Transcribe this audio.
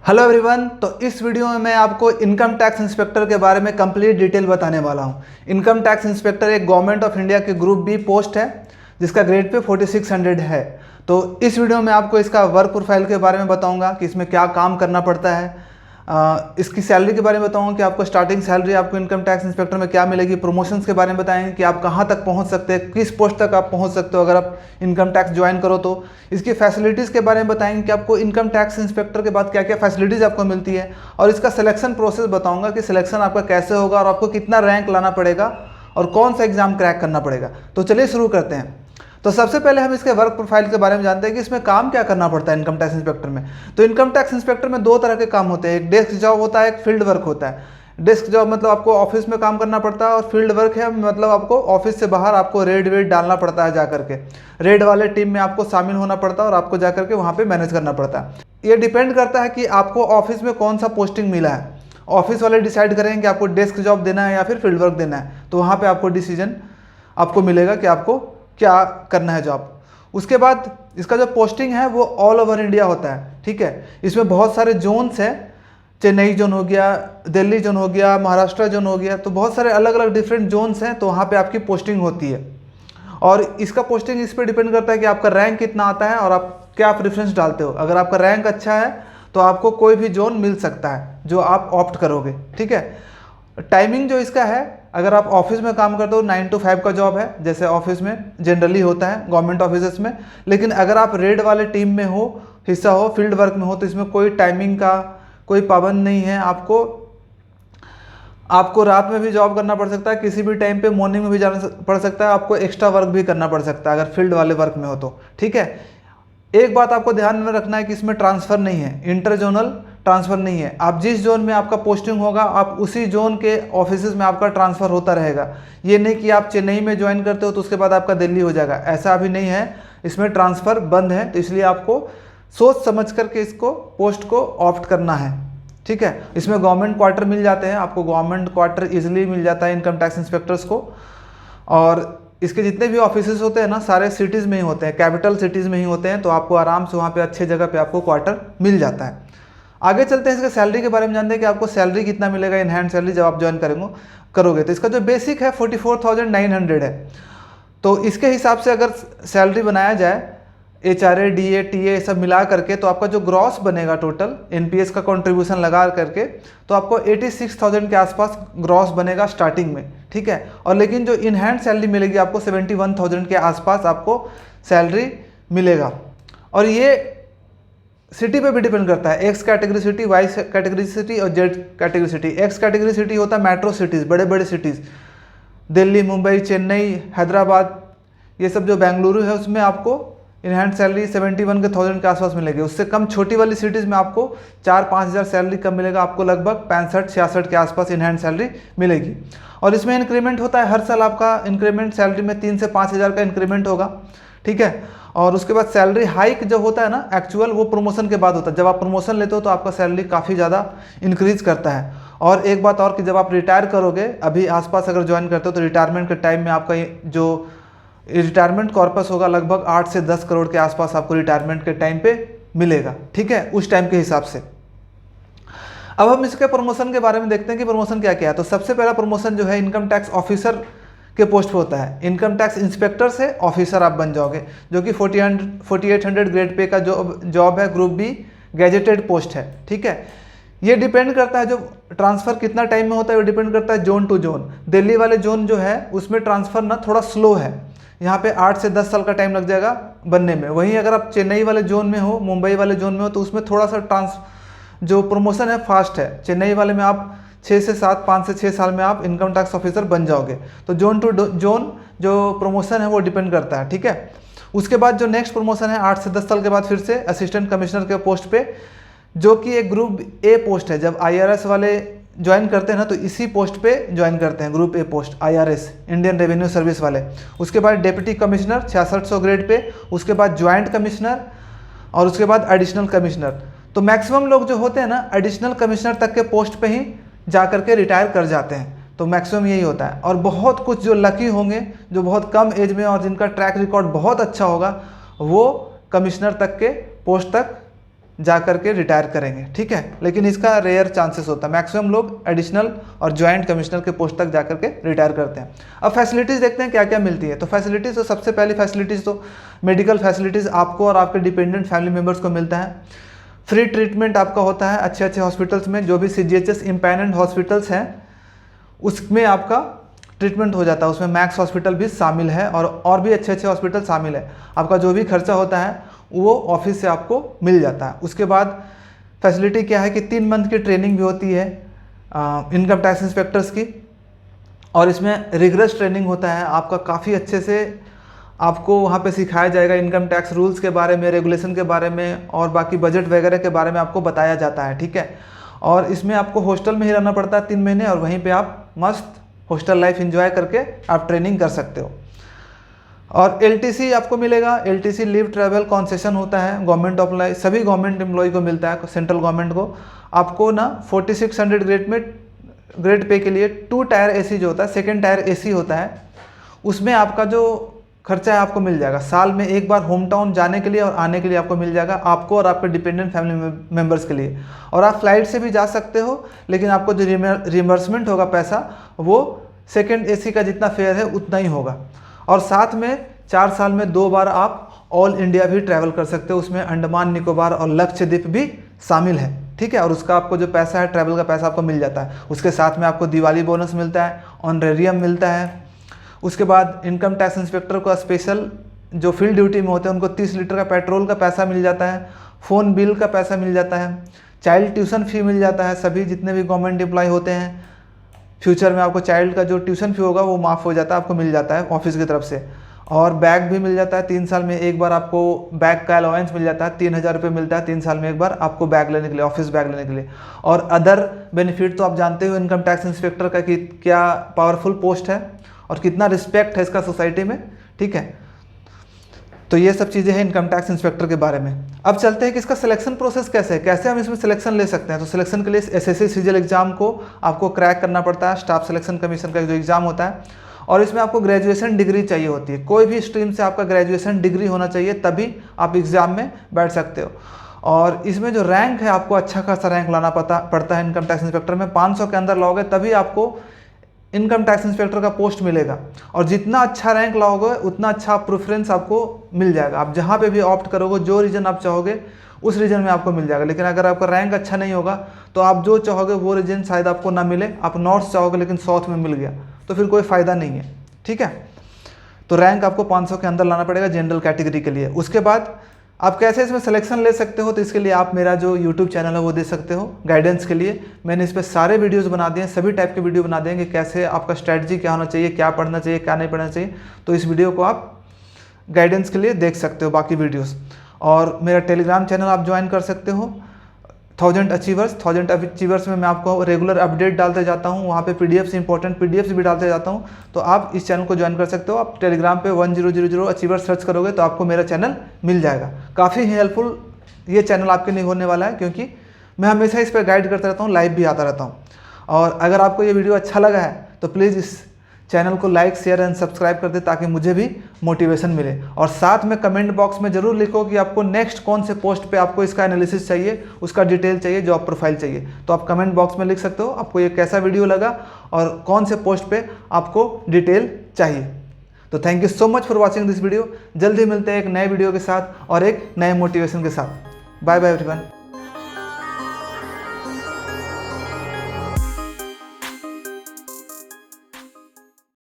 Hello everyone. तो इस video में मैं आपको इनकम टैक्स इंस्पेक्टर के बारे में कंप्लीट डिटेल बताने वाला हूं। इनकम टैक्स इंस्पेक्टर एक गवर्नमेंट ऑफ इंडिया के ग्रुप बी पोस्ट है जिसका ग्रेड पे 4600 है। तो इस वीडियो में आपको इसका वर्क प्रोफाइल के बारे में बताऊंगा कि इसमें क्या काम करना पड़ता है। इसकी सैलरी के बारे में बताऊंगा कि आपको स्टार्टिंग सैलरी आपको इनकम टैक्स इंस्पेक्टर में क्या मिलेगी। प्रमोशंस के बारे में बताएंगे कि आप कहां तक पहुंच सकते हैं, किस पोस्ट तक आप पहुंच सकते हो अगर आप इनकम टैक्स ज्वाइन करो तो। इसकी फैसिलिटीज़ के बारे में बताएंगे कि आपको इनकम टैक्स इंस्पेक्टर के बाद क्या क्या फैसिलिटीज़ आपको मिलती है, और इसका सिलेक्शन प्रोसेस बताऊंगा कि सिलेक्शन आपका कैसे होगा और आपको कितना रैंक लाना पड़ेगा और कौन सा एग्जाम क्रैक करना पड़ेगा। तो चलिए शुरू करते हैं। तो सबसे पहले हम इसके वर्क प्रोफाइल के बारे में जानते हैं कि इसमें काम क्या करना पड़ता है इनकम टैक्स इंस्पेक्टर में। तो इनकम टैक्स इंस्पेक्टर में दो तरह के काम होते हैं, एक डेस्क जॉब होता है, एक फील्ड वर्क होता है। डेस्क जॉब मतलब आपको ऑफिस में काम करना पड़ता है, और फील्ड वर्क है मतलब आपको ऑफिस से बाहर आपको रेड वेड डालना पड़ता है, जा करके रेड वाले टीम में आपको शामिल होना पड़ता है और आपको जा करके वहाँ पे मैनेज करना पड़ता है। ये डिपेंड करता है कि आपको ऑफिस में कौन सा पोस्टिंग मिला है। ऑफिस वाले डिसाइड करेंगे कि आपको डेस्क जॉब देना है या फिर फील्ड वर्क देना है, तो वहाँ पर आपको डिसीजन आपको मिलेगा कि आपको क्या करना है जॉब। उसके बाद इसका जो पोस्टिंग है वो ऑल ओवर इंडिया होता है, ठीक है। इसमें बहुत सारे जोन्स हैं, चेन्नई जोन हो गया, दिल्ली जोन हो गया, महाराष्ट्र जोन हो गया, तो बहुत सारे अलग अलग डिफरेंट जोन्स हैं, तो वहाँ पे आपकी पोस्टिंग होती है। और इसका पोस्टिंग इस पर डिपेंड करता है कि आपका रैंक कितना आता है और आप क्या प्रेफरेंस डालते हो। अगर आपका रैंक अच्छा है तो आपको कोई भी जोन मिल सकता है जो आप ऑप्ट करोगे, ठीक है। टाइमिंग जो इसका है, अगर आप ऑफिस में काम करते हो 9 to 5 का जॉब है, जैसे ऑफिस में जनरली होता है गवर्नमेंट ऑफिस में। लेकिन अगर आप रेड वाले टीम में हो, हिस्सा हो, फील्ड वर्क में हो, तो इसमें कोई टाइमिंग का कोई पाबंद नहीं है। आपको रात में भी जॉब करना पड़ सकता है, किसी भी टाइम पे मॉर्निंग में भी जाना पड़ सकता है, आपको एक्स्ट्रा वर्क भी करना पड़ सकता है अगर फील्ड वाले वर्क में हो तो, ठीक है। एक बात आपको ध्यान में रखना है कि इसमें ट्रांसफ़र नहीं है, इंटर जोनल ट्रांसफ़र नहीं है। आप जिस जोन में आपका पोस्टिंग होगा आप उसी जोन के ऑफिसेज में आपका ट्रांसफ़र होता रहेगा। ये नहीं कि आप चेन्नई में ज्वाइन करते हो तो उसके बाद आपका दिल्ली हो जाएगा, ऐसा अभी नहीं है। इसमें ट्रांसफ़र बंद है, तो इसलिए आपको सोच समझ करके इसको पोस्ट को ऑप्ट करना है, ठीक है। इसमें गवर्नमेंट क्वार्टर मिल जाते हैं, आपको गवर्नमेंट क्वार्टर ईजिली मिल जाता है इनकम टैक्स इंस्पेक्टर्स को। और इसके जितने भी ऑफिसेज होते हैं ना, सारे सिटीज़ में ही होते हैं, कैपिटल सिटीज़ में ही होते हैं, तो आपको आराम से वहाँ पे अच्छे जगह पे आपको क्वार्टर मिल जाता है। आगे चलते हैं, इसके सैलरी के बारे में जानते हैं कि आपको सैलरी कितना मिलेगा इन हैंड सैलरी जब आप ज्वाइन करोगे। तो इसका जो बेसिक है 44,900 है। तो इसके हिसाब से अगर सैलरी बनाया जाए HRA DA TA सब मिला करके, तो आपका जो ग्रॉस बनेगा टोटल NPS का कंट्रीब्यूशन लगा करके, तो आपको 86,000 के आसपास ग्रॉस बनेगा स्टार्टिंग में, ठीक है। और लेकिन जो इन हैंड सैलरी मिलेगी आपको 71,000 के आसपास आपको सैलरी मिलेगा। और ये सिटी पे भी डिपेंड करता है, X category city, Y category city और Z category city. X category city होता है मेट्रो सिटीज़, बड़े बड़े सिटीज़, दिल्ली, मुंबई, चेन्नई, हैदराबाद, ये सब जो बेंगलुरु है, उसमें आपको इन हैंड सैलरी 71,000 के आसपास मिलेगी। उससे कम छोटी वाली सिटीज़ में आपको 4-5 हज़ार सैलरी कम मिलेगा, आपको लगभग 65-66 के आसपास इन हैंड सैलरी मिलेगी। और इसमें इंक्रीमेंट होता है, हर साल आपका इंक्रीमेंट सैलरी में 3 से 5 हज़ार का इंक्रीमेंट होगा, ठीक है। और उसके बाद सैलरी हाइक जो होता है ना एक्चुअल, वो प्रमोशन के बाद होता है। जब आप प्रमोशन लेते हो तो आपका सैलरी काफ़ी ज़्यादा इंक्रीज करता है। और एक बात और कि जब आप रिटायर करोगे, अभी आसपास अगर ज्वाइन करते हो तो रिटायरमेंट के टाइम में आपका जो रिटायरमेंट कॉर्पस होगा लगभग 8 से 10 करोड़ के आसपास आपको रिटायरमेंट के टाइम पे मिलेगा, ठीक है, उस टाइम के हिसाब से। अब हम इसके प्रमोशन के बारे में देखते हैं कि प्रमोशन क्या क्या है। तो सबसे पहला प्रमोशन जो है इनकम टैक्स ऑफिसर के पोस्ट पे होता है। इनकम टैक्स इंस्पेक्टर से ऑफिसर आप बन जाओगे, जो कि 4800 ग्रेड पे का जॉब है, ग्रुप बी गैजेटेड पोस्ट है, ठीक है। ये डिपेंड करता है, जो ट्रांसफ़र कितना टाइम में होता है वो डिपेंड करता है जोन टू जोन। दिल्ली वाले जोन जो है उसमें ट्रांसफ़र ना थोड़ा स्लो है, यहाँ पे 8 से 10 साल का टाइम लग जाएगा बनने में। वहीं अगर आप चेन्नई वाले जोन में हो, मुंबई वाले जोन में हो, तो उसमें थोड़ा सा जो प्रमोशन है फास्ट है। चेन्नई वाले में आप 6 से 7, 5 से 6 साल में आप इनकम टैक्स ऑफिसर बन जाओगे। तो जोन टू जोन जो प्रमोशन है वो डिपेंड करता है, ठीक है। उसके बाद जो नेक्स्ट प्रमोशन है 8 से 10 साल के बाद फिर से असिस्टेंट कमिश्नर के पोस्ट पे, जो कि एक ग्रुप ए पोस्ट है। जब IRS वाले ज्वाइन करते हैं ना तो इसी पोस्ट पे ज्वाइन करते हैं, group A post IRS Indian revenue service वाले। उसके बाद डिप्टी कमिश्नर 6600 ग्रेड पे, उसके बाद ज्वाइंट कमिश्नर और उसके बाद एडिशनल कमिश्नर। तो मैक्सिमम लोग जो होते हैं ना एडिशनल कमिश्नर तक के पोस्ट पे ही जा करके रिटायर कर जाते हैं, तो मैक्सिमम यही होता है। और बहुत कुछ जो लकी होंगे, जो बहुत कम एज में और जिनका ट्रैक रिकॉर्ड बहुत अच्छा होगा, वो कमिश्नर तक के पोस्ट तक जा करके रिटायर करेंगे, ठीक है। लेकिन इसका रेयर चांसेस होता है, मैक्सिमम लोग एडिशनल और जॉइंट कमिश्नर के पोस्ट तक जा करके रिटायर करते हैं। अब फैसिलिटीज़ देखते हैं क्या क्या मिलती है। तो फैसिलिटीज़, तो सबसे पहली फैसिलिटीज़ तो मेडिकल फैसिलिटीज़ आपको और आपके डिपेंडेंट फैमिली मेम्बर्स को मिलता है। फ्री ट्रीटमेंट आपका होता है अच्छे अच्छे हॉस्पिटल्स में, जो भी CGHS इम्पैनल्ड हॉस्पिटल्स हैं उसमें आपका ट्रीटमेंट हो जाता है। उसमें मैक्स हॉस्पिटल भी शामिल है और भी अच्छे अच्छे हॉस्पिटल शामिल है। आपका जो भी खर्चा होता है वो ऑफिस से आपको मिल जाता है। उसके बाद फैसिलिटी क्या है कि 3 मंथ की ट्रेनिंग भी होती है इनकम टैक्स इंस्पेक्टर्स की, और इसमें रिगरस ट्रेनिंग होता है। आपका काफ़ी अच्छे से आपको वहाँ पे सिखाया जाएगा इनकम टैक्स रूल्स के बारे में, रेगुलेशन के बारे में, और बाकी बजट वगैरह के बारे में आपको बताया जाता है, ठीक है। और इसमें आपको हॉस्टल में ही रहना पड़ता है 3 महीने, और वहीं पे आप मस्त हॉस्टल लाइफ एंजॉय करके आप ट्रेनिंग कर सकते हो। और LTC आपको मिलेगा। LTC लीव ट्रैवल कॉन्सेशन होता है गवर्नमेंट एम्प्लॉय, सभी गवर्नमेंट एम्प्लॉय को मिलता है, सेंट्रल गवर्नमेंट को। आपको ना 4600 ग्रेड पे के लिए 2 टायर AC जो होता है, 2nd टायर AC होता है, उसमें आपका जो खर्चा है आपको मिल जाएगा। साल में एक बार होम टाउन जाने के लिए और आने के लिए आपको मिल जाएगा, आपको और आपके डिपेंडेंट फैमिली मेम्बर्स के लिए। और आप फ्लाइट से भी जा सकते हो, लेकिन आपको जो रिमबर्समेंट होगा पैसा, वो 2nd AC का जितना फेयर है उतना ही होगा। और साथ में 4 साल में 2 बार आप ऑल इंडिया भी ट्रैवल कर सकते हो, उसमें अंडमान निकोबार और लक्षद्वीप भी शामिल है, ठीक है। और उसका आपको जो पैसा है, ट्रैवल का पैसा आपको मिल जाता है। उसके साथ में आपको दिवाली बोनस मिलता है, ऑनरेरियम मिलता है। उसके बाद इनकम टैक्स इंस्पेक्टर को स्पेशल जो फील्ड ड्यूटी में होते हैं उनको 30 लीटर का पेट्रोल का पैसा मिल जाता है, फ़ोन बिल का पैसा मिल जाता है, चाइल्ड ट्यूशन फ़ी मिल जाता है। सभी जितने भी गवर्नमेंट एम्प्लॉय होते हैं, फ्यूचर में आपको चाइल्ड का जो ट्यूशन फ़ी होगा वो माफ़ हो जाता है, आपको मिल जाता है ऑफिस की तरफ से। और बैग भी मिल जाता है, 3 साल में एक बार आपको बैग का अलाउंस मिल जाता है, 3000 रुपये मिलता है 3 साल में एक बार आपको बैग लेने के लिए, ऑफिस बैग लेने के लिए। और अदर बेनिफिट तो आप जानते हो इनकम टैक्स इंस्पेक्टर का कि क्या पावरफुल पोस्ट है और कितना रिस्पेक्ट है इसका सोसाइटी में, ठीक है। तो ये सब चीज़ें हैं इनकम टैक्स इंस्पेक्टर के बारे में। अब चलते हैं कि इसका सिलेक्शन प्रोसेस कैसे है, कैसे हम इसमें सिलेक्शन ले सकते हैं। तो सिलेक्शन के लिए SSC CGL एग्जाम को आपको क्रैक करना पड़ता है, स्टाफ सिलेक्शन कमीशन का जो एग्ज़ाम होता है। और इसमें आपको ग्रेजुएशन डिग्री चाहिए होती है, कोई भी स्ट्रीम से आपका ग्रेजुएशन डिग्री होना चाहिए, तभी आप एग्ज़ाम में बैठ सकते हो। और इसमें जो रैंक है, आपको अच्छा खासा रैंक लाना पड़ता है इनकम टैक्स इंस्पेक्टर में। 500 के अंदर लाओगे तभी आपको इनकम टैक्स इंस्पेक्टर का पोस्ट मिलेगा। और जितना अच्छा रैंक लाओगे उतना अच्छा प्रेफरेंस आपको मिल जाएगा। आप जहाँ पे भी ऑप्ट करोगे, जो रीजन आप चाहोगे उस रीजन में आपको मिल जाएगा। लेकिन अगर आपका रैंक अच्छा नहीं होगा तो आप जो चाहोगे वो रीजन शायद आपको ना मिले। आप नॉर्थ चाहोगे लेकिन साउथ में मिल गया तो फिर कोई फ़ायदा नहीं है, ठीक है। तो रैंक आपको 500 के अंदर लाना पड़ेगा जनरल कैटेगरी के लिए। उसके बाद आप कैसे इसमें सिलेक्शन ले सकते हो, तो इसके लिए आप मेरा जो YouTube चैनल है वो दे सकते हो गाइडेंस के लिए। मैंने इस पर सारे वीडियोस बना दिए हैं, सभी टाइप के वीडियो बना देंगे, कैसे आपका स्ट्रैटेजी क्या होना चाहिए, क्या पढ़ना चाहिए, क्या नहीं पढ़ना चाहिए। तो इस वीडियो को आप गाइडेंस के लिए देख सकते हो बाकी वीडियोस। और मेरा टेलीग्राम चैनल आप ज्वाइन कर सकते हो 1000 अचीवर्स में मैं आपको रेगुलर अपडेट डालते जाता हूँ। वहाँ पे PDFs इंपॉर्टेंट PDFs भी डालते जाता हूँ। तो आप इस चैनल को ज्वाइन कर सकते हो। आप टेलीग्राम पे 1000 अचीवर्स सर्च करोगे तो आपको मेरा चैनल मिल जाएगा। काफ़ी हेल्पफुल ये चैनल आपके लिए होने वाला है, क्योंकि मैं हमेशा इस पर गाइड करता रहता हूँ, लाइव भी आता रहता हूँ। और अगर आपको ये वीडियो अच्छा लगा है तो प्लीज़ इस चैनल को लाइक, शेयर एंड सब्सक्राइब कर दे, ताकि मुझे भी मोटिवेशन मिले। और साथ में कमेंट बॉक्स में ज़रूर लिखो कि आपको नेक्स्ट कौन से पोस्ट पे आपको इसका एनालिसिस चाहिए, उसका डिटेल चाहिए, जॉब प्रोफाइल चाहिए। तो आप कमेंट बॉक्स में लिख सकते हो आपको ये कैसा वीडियो लगा और कौन से पोस्ट पे आपको डिटेल चाहिए। तो thank you so much for watching this video. जल्दी मिलते हैं एक नए वीडियो के साथ और एक नए मोटिवेशन के साथ। Bye bye everyone.